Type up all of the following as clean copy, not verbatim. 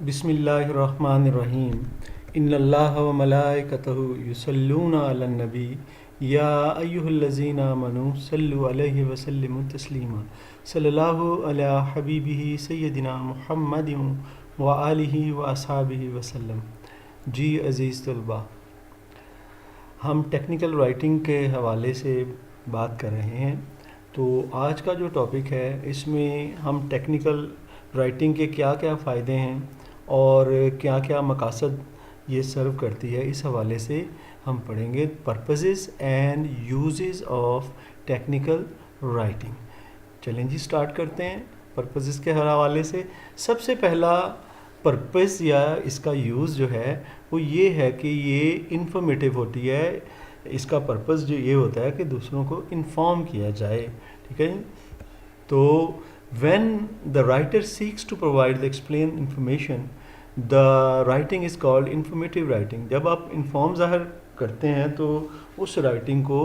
بسم اللہ الرحمن الرحیم ان اللہ و ملائکتہ یصلون علی النبی یا ایہا الذین آمنوا صلوا علیہ وسلموا تسلیما صلی اللہ علی حبیبہ سیدنا محمد و آلہ و اصحابہ وسلم۔ جی عزیز طلباء، ہم ٹیکنیکل رائٹنگ کے حوالے سے بات کر رہے ہیں۔ تو آج کا جو ٹاپک ہے اس میں ہم ٹیکنیکل رائٹنگ کے کیا کیا فائدے ہیں اور کیا کیا مقاصد یہ سرو کرتی ہے، اس حوالے سے ہم پڑھیں گے purposes and uses of technical writing. چلیں جی سٹارٹ کرتے ہیں پرپزز کے حوالے سے۔ سب سے پہلا پرپز یا اس کا یوز جو ہے وہ یہ ہے کہ یہ انفارمیٹیو ہوتی ہے۔ اس کا پرپز جو یہ ہوتا ہے کہ دوسروں کو انفارم کیا جائے، ٹھیک ہے۔ تو when the writer seeks to provide the explain information, the writing is called informative writing۔ جب آپ انفارم ظاہر کرتے ہیں تو اس رائٹنگ کو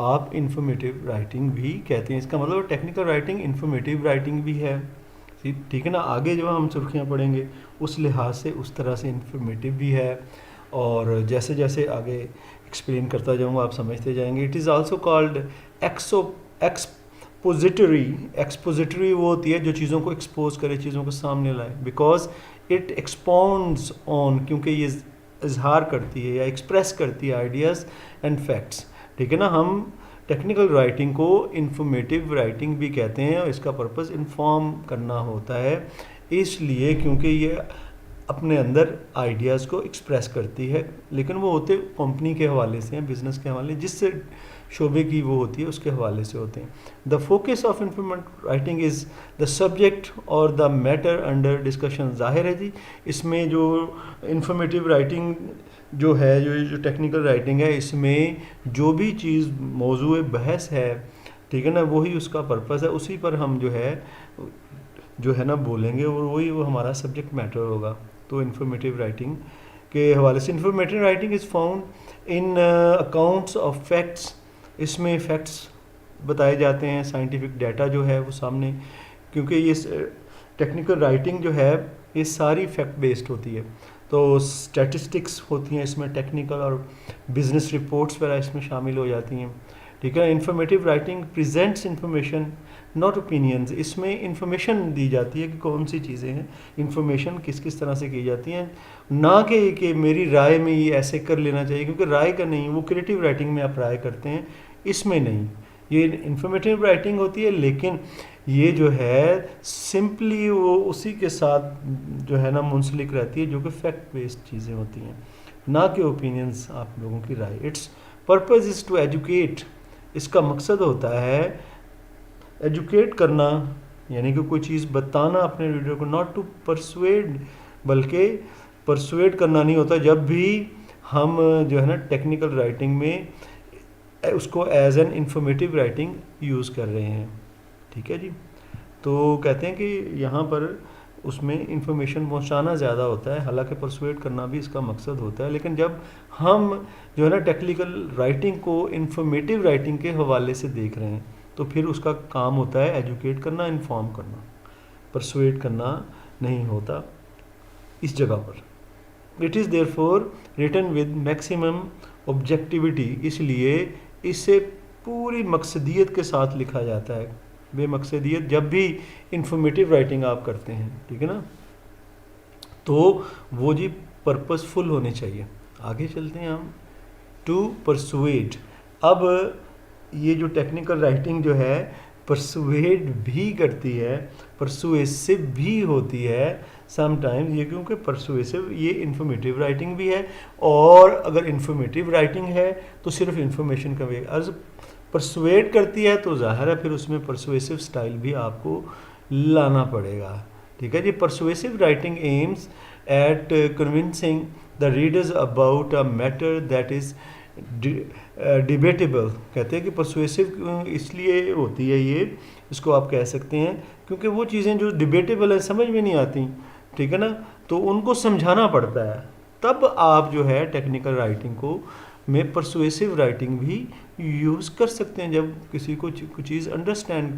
آپ انفارمیٹیو رائٹنگ بھی کہتے ہیں۔ اس کا مطلب ٹیکنیکل رائٹنگ انفارمیٹیو رائٹنگ بھی ہے، ٹھیک ہے نا۔ آگے جو ہم سرخیاں پڑھیں گے اس لحاظ سے اس طرح سے انفارمیٹیو بھی ہے، اور جیسے جیسے آگے ایکسپلین کرتا جاؤں گا آپ سمجھتے جائیں گے۔ It is also called expository وہ ہوتی ہے جو چیزوں کو ایکسپوز کرے، چیزوں کو سامنے لائے، بیکاز اٹ ایکسپونڈز آن، کیونکہ یہ اظہار کرتی ہے یا ایکسپریس کرتی ہے آئیڈیاز اینڈ فیکٹس، ٹھیک ہے نا۔ ہم ٹیکنیکل رائٹنگ کو انفارمیٹیو رائٹنگ بھی کہتے ہیں، اور اس کا پرپز انفارم کرنا ہوتا ہے، اس لیے کیونکہ یہ اپنے اندر آئیڈیاز کو ایکسپریس کرتی ہے، لیکن وہ ہوتے کمپنی کے حوالے سے ہیں، بزنس کے حوالے، جس سے شعبے کی وہ ہوتی ہے اس کے حوالے سے ہوتے ہیں۔ The focus of informative writing is the subject اور دا میٹر انڈر ڈسکشن۔ ظاہر ہے جی اس میں جو انفارمیٹیو رائٹنگ جو ہے، جو ٹیکنیکل رائٹنگ ہے، اس میں جو بھی چیز موضوع بحث ہے، ٹھیک ہے نا، وہی اس کا پرپز ہے، اسی پر ہم جو ہے نا بولیں گے، اور وہی وہ ہمارا سبجیکٹ میٹر ہوگا۔ تو انفارمیٹیو رائٹنگ کے حوالے سے informative writing is found in accounts of facts. اس میں فیکٹس بتائے جاتے ہیں، سائنٹیفک ڈیٹا جو ہے وہ سامنے، کیونکہ یہ ٹیکنیکل رائٹنگ جو ہے یہ ساری فیکٹ بیسڈ ہوتی ہے، تو اسٹیٹسٹکس ہوتی ہیں اس میں، ٹیکنیکل اور بزنس رپورٹس وغیرہ اس میں شامل ہو جاتی ہیں، ٹھیک ہے۔ Informative writing presents information not opinions. اس میں انفارمیشن دی جاتی ہے کہ کون سی چیزیں ہیں، انفارمیشن کس کس طرح سے کی جاتی ہیں، نہ کہ میری رائے میں یہ ایسے کر لینا چاہیے، کیونکہ رائے کا نہیں، وہ کریٹیو رائٹنگ میں آپ رائے کرتے ہیں، اس میں نہیں، یہ انفارمیٹیو رائٹنگ ہوتی ہے، لیکن یہ جو ہے سمپلی وہ اسی کے ساتھ جو ہے نا منسلک رہتی ہے جو کہ فیکٹ بیسڈ چیزیں ہوتی ہیں، نہ کہ اوپینینز آپ لوگوں کی رائے۔ Its purpose is to educate. اس کا مقصد ہوتا ہے ایجوکیٹ کرنا، یعنی کہ کوئی چیز بتانا اپنے ریڈر کو، ناٹ ٹو پرسویڈ، بلکہ پرسویڈ کرنا نہیں ہوتا جب بھی ہم جو ہے نا ٹیکنیکل رائٹنگ میں اس کو as an informative writing use کر رہے ہیں، ٹھیک ہے جی۔ تو کہتے ہیں کہ یہاں پر اس میں انفارمیشن پہنچانا زیادہ ہوتا ہے، حالانکہ پرسویڈ کرنا بھی اس کا مقصد ہوتا ہے، لیکن جب ہم جو ہے نا ٹیکنیکل رائٹنگ کو انفارمیٹیو رائٹنگ کے حوالے سے دیکھ رہے ہیں تو پھر اس کا کام ہوتا ہے ایجوکیٹ کرنا، انفارم کرنا، پرسویڈ کرنا نہیں ہوتا اس جگہ پر۔ It is therefore written with maximum objectivity, اس لیے اسے پوری مقصدیت کے ساتھ لکھا جاتا ہے، بے مقصدیت جب بھی انفارمیٹیو رائٹنگ آپ کرتے ہیں، ٹھیک ہے نا، تو وہ جی پرپز فل ہونے چاہیے۔ آگے چلتے ہیں ہم، ٹو پرسویڈ۔ اب یہ جو ٹیکنیکل رائٹنگ جو ہے پرسویڈ بھی کرتی ہے، پرسویسو بھی ہوتی ہے سم ٹائمز، یہ کیونکہ پرسویسو یہ انفارمیٹیو رائٹنگ بھی ہے، اور اگر انفارمیٹیو رائٹنگ ہے تو صرف انفارمیشن کا عرض پرسویڈ کرتی ہے، تو ظاہر ہے پھر اس میں پرسویسو سٹائل بھی آپ کو لانا پڑے گا، ٹھیک ہے جی۔ Persuasive writing aims at convincing the readers about a matter that is debatable. کہتے ہیں کہ پرسویسو اس لیے ہوتی ہے، یہ اس کو آپ کہہ سکتے ہیں کیونکہ وہ چیزیں جو ڈیبیٹیبل ہیں، سمجھ میں نہیں آتی، ٹھیک ہے نا، تو ان کو سمجھانا پڑتا ہے، تب آپ جو ہے ٹیکنیکل رائٹنگ کو میں پرسویسو رائٹنگ بھی یوز کر سکتے ہیں، جب کسی کو کوئی چیز understand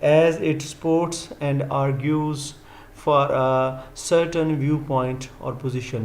as it supports and argues for a certain viewpoint or position.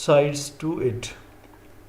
sides to it.